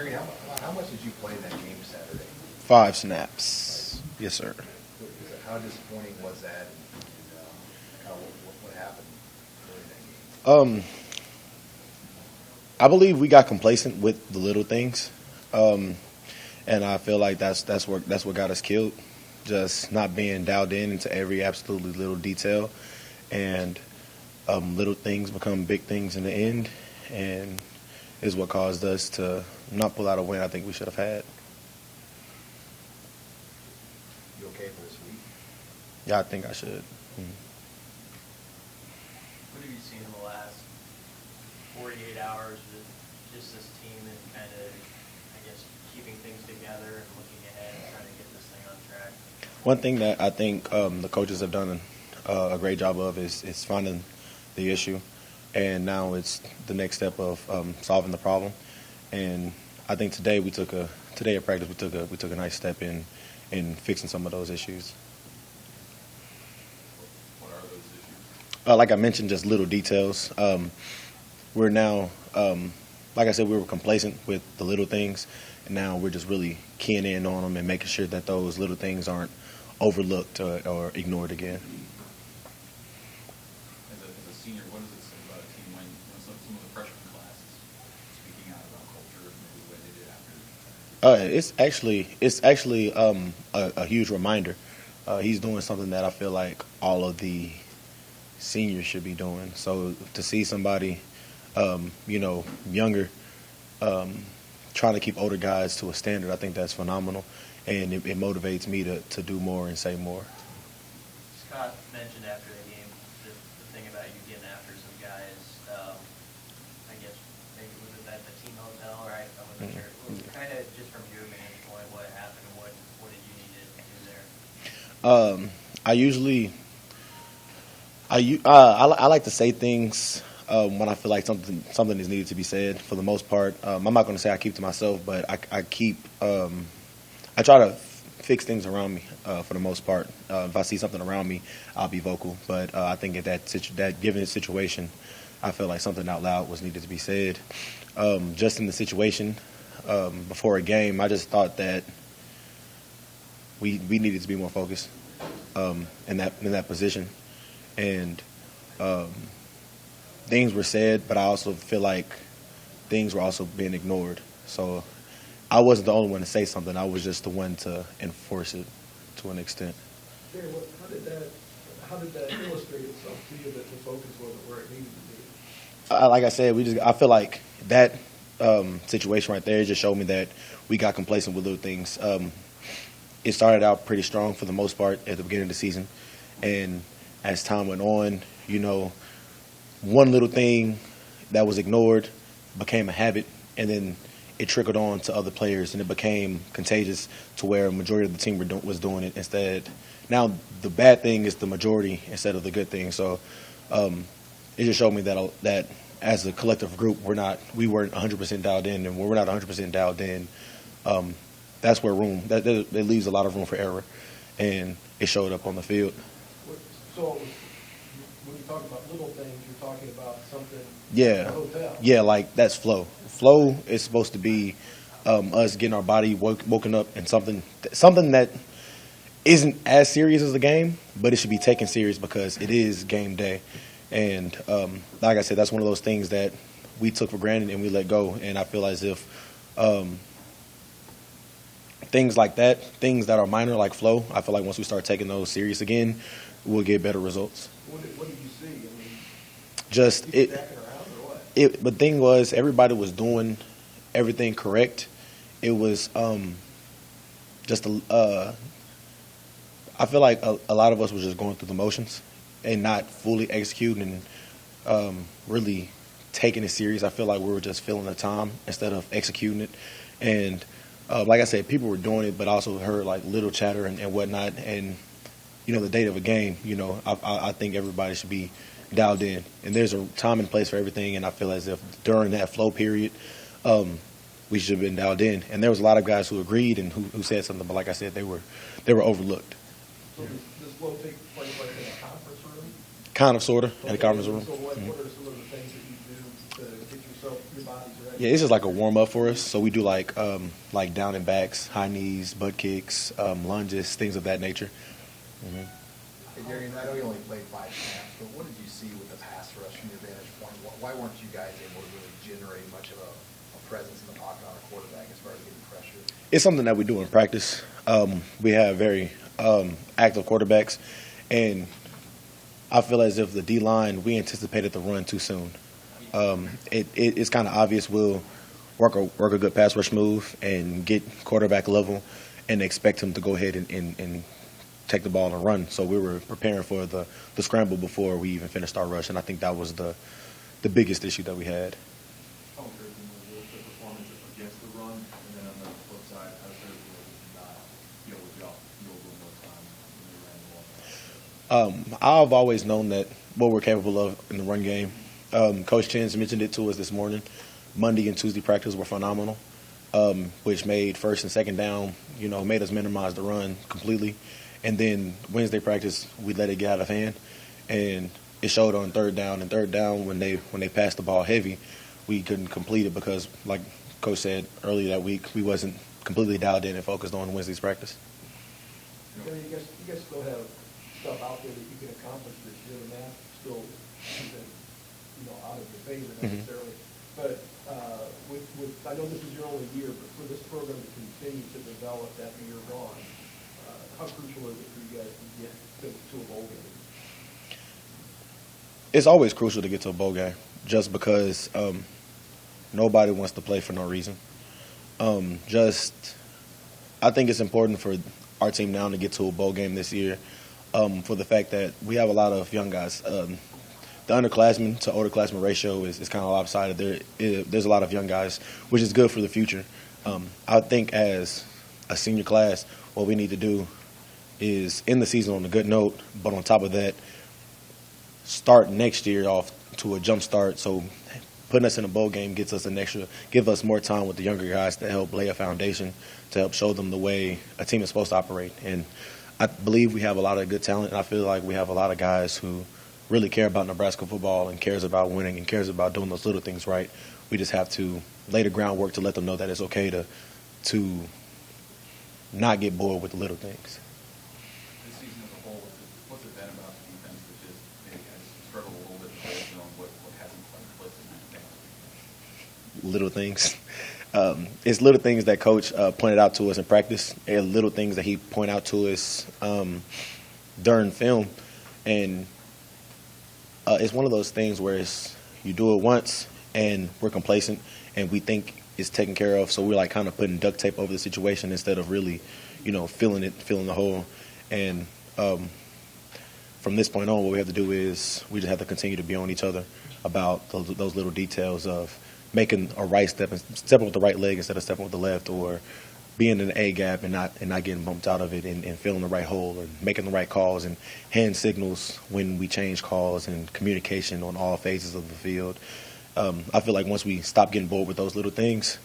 Darrion, how much did you play in that game Saturday? 5 snaps. Yes, sir. How disappointing was that? And what happened during that game? I believe we got complacent with the little things, and I feel like that's what got us killed. Just not being dialed in into every absolutely little detail, and little things become big things in the end, and is what caused us to not pull out a win I think we should have had. You okay for this week? Yeah, I think I should. Mm-hmm. What have you seen in the last 48 hours with just this team and kind of, I guess, keeping things together and looking ahead and trying to get this thing on track? One thing that I think the coaches have done a great job of is finding the issue, and now it's the next step of solving the problem. And I think today at practice we took a nice step in fixing some of those issues. What are those issues? Like I mentioned, just little details. We're now, like I said, we were complacent with the little things, and now we're just really keying in on them and making sure that those little things aren't overlooked or ignored again. As a senior, what does it say about a team when some of the freshman class is speaking out about culture and maybe the way they did after? It's actually a huge reminder. He's doing something that I feel like all of the seniors should be doing. So to see somebody, younger, trying to keep older guys to a standard, I think that's phenomenal, and it motivates me to do more and say more. Scott mentioned after the game the thing about you getting after some guys. I guess maybe was it at the team hotel, right? I wasn't sure. Kind of just from your vantage point, what happened? What did you need to do there? I like to say things when I feel like something is needed to be said. For the most part, I'm not going to say I keep to myself, but I try to fix things around me for the most part. If I see something around me, I'll be vocal. But I think at that given situation, I feel like something out loud was needed to be said. Just in the situation before a game, I just thought that we needed to be more focused in that position, and things were said, but I also feel like things were also being ignored. So I wasn't the only one to say something. I was just the one to enforce it to an extent. Darrion, how did that illustrate itself to you that the focus wasn't where it needed to be? Like I said, I feel like that situation right there just showed me that we got complacent with little things. It started out pretty strong for the most part at the beginning of the season, and as time went on, one little thing that was ignored became a habit, and then it trickled on to other players, and it became contagious to where a majority of the team was doing it instead. Now the bad thing is the majority instead of the good thing. So it just showed me that as a collective group, we weren't 100% dialed in, and when we're not 100% dialed in, that's where that leaves a lot of room for error, and it showed up on the field. So when you talk about little things, you're talking about something Yeah, at the hotel. yeah, like that's flow. Flow is supposed to be us getting our body woken up in something that isn't as serious as the game, but it should be taken serious because it is game day. And like I said, that's one of those things that we took for granted and we let go. And I feel as if things like that, things that are minor like flow, I feel like once we start taking those serious again, we'll get better results. What did you see? I mean, Just people jacking around or what? The thing was, everybody was doing everything correct. It was just I feel like a lot of us was just going through the motions and not fully executing and really taking it serious. I feel like we were just filling the time instead of executing it. And like I said, people were doing it, but also heard like little chatter and whatnot. And the date of a game, I think everybody should be dialed in. And there's a time and place for everything. And I feel as if during that flow period, we should have been dialed in. And there was a lot of guys who agreed and who said something, but like I said, they were overlooked. So does flow take place like in a conference room? Kind of, sort of, in the conference room. So what are some of the things that you do to get yourself so your body's ready. Yeah, it's just like a warm up for us. So we do like down and backs, high knees, butt kicks, lunges, things of that nature. Mm-hmm. Hey, Darrion, I know you only played 5 snaps, but what did you see with the pass rush from your vantage point? Why weren't you guys able to really generate much of a presence in the pocket on a quarterback as far as getting pressure? It's something that we do in practice. We have very active quarterbacks, and I feel as if the D-line, we anticipated the run too soon. It's kind of obvious we'll work a good pass rush move and get quarterback level and expect him to go ahead and take the ball and run. So we were preparing for the scramble before we even finished our rush, and I think that was the biggest issue that we had. How encouraging was the performance against the run, and then on the flip side, how encouraging was it to not be able to drop field goal more time when they ran the ball? I've always known that what we're capable of in the run game. Coach Chen's mentioned it to us this morning. Monday and Tuesday practice were phenomenal, which made first and second down, made us minimize the run completely. And then Wednesday practice, we let it get out of hand, and it showed on third down. And third down, when they passed the ball heavy, we couldn't complete it because, like Coach said earlier that week, we wasn't completely dialed in and focused on Wednesday's practice. You guys still have stuff out there that you can accomplish this year. The math still isn't, out of your favor necessarily. But I know this is your only year, but for this program to continue to develop after you're gone, how crucial is it for you guys to get to a bowl game? It's always crucial to get to a bowl game, just because nobody wants to play for no reason. I think it's important for our team now to get to a bowl game this year, for the fact that we have a lot of young guys. The underclassmen to olderclassmen ratio is kind of lopsided. There's a lot of young guys, which is good for the future. I think as a senior class, what we need to do is end the season on a good note, but on top of that, start next year off to a jump start. So putting us in a bowl game give us more time with the younger guys to help lay a foundation, to help show them the way a team is supposed to operate. And I believe we have a lot of good talent, and I feel like we have a lot of guys who really care about Nebraska football and cares about winning and cares about doing those little things right. We just have to lay the groundwork to let them know that it's okay to not get bored with the little things. This season as a whole, what's it been about the defense that just maybe has struggled a little bit to know what hasn't quite clicked in that thing? Little things. It's little things that Coach pointed out to us in practice, and little things that he pointed out to us during film. And it's one of those things where you do it once and we're complacent and we think it's taken care of, so we're like kind of putting duct tape over the situation instead of really, filling the hole. And from this point on, what we have to do is we just have to continue to be on each other about those little details of making a right step and stepping with the right leg instead of stepping with the left, or being in an A gap and not getting bumped out of it, and filling the right hole and making the right calls and hand signals when we change calls, and communication on all phases of the field. I feel like once we stop getting bored with those little things,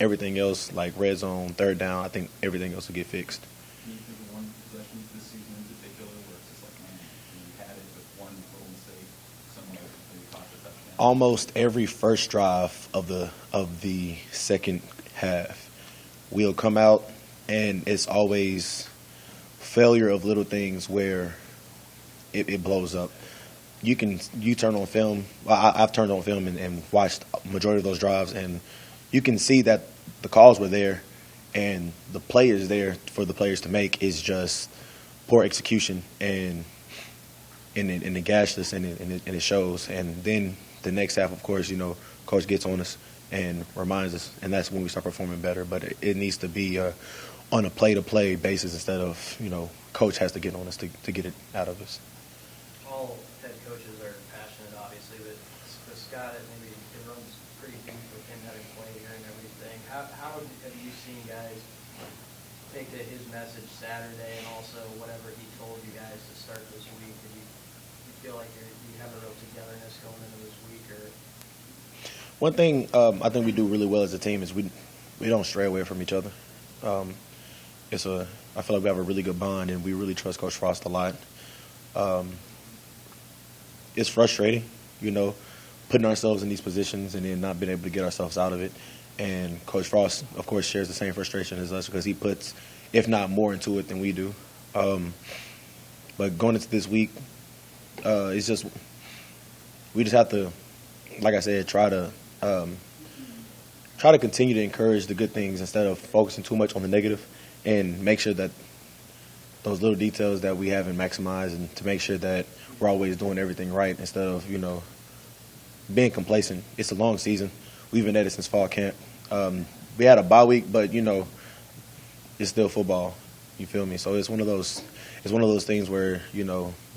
everything else, like red zone, third down, I think everything else will get fixed. Can you think of one possession this season in particular where it's just like, man, you had it with one little mistake, someone maybe caught the touchdown? Almost every first drive of the second half, we'll come out and it's always failure of little things where it blows up. You turn on film. I've turned on film and watched majority of those drives, and you can see that the calls were there, and the players there for the players to make is just poor execution, and it gashed us, and it shows. And then the next half, of course, Coach gets on us and reminds us, and that's when we start performing better. But it needs to be on a play-to-play basis instead of, Coach has to get on us to get it out of us. All head coaches are passionate, obviously, but Scott, maybe it runs pretty deep with him having played here and everything. How have you seen guys take to his message Saturday, and also whatever he told you guys to start this week? Do you feel like you have a real togetherness going into this week? Or one thing I think we do really well as a team is we don't stray away from each other. I feel like we have a really good bond, and we really trust Coach Frost a lot. It's frustrating, putting ourselves in these positions and then not being able to get ourselves out of it. And Coach Frost, of course, shares the same frustration as us because he puts, if not more, into it than we do. But going into this week, it's just we just have to, like I said, try to continue to encourage the good things instead of focusing too much on the negative, and make sure that those little details that we haven't maximized, and to make sure that we're always doing everything right instead of, being complacent. It's a long season. We've been at it since fall camp. We had a bye week, but, it's still football. You feel me? So it's one of those things where,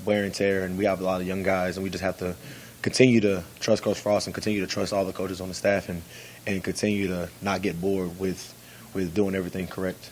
wear and tear, and we have a lot of young guys, and we just have to continue to trust Coach Frost and continue to trust all the coaches on the staff, and continue to not get bored with doing everything correct.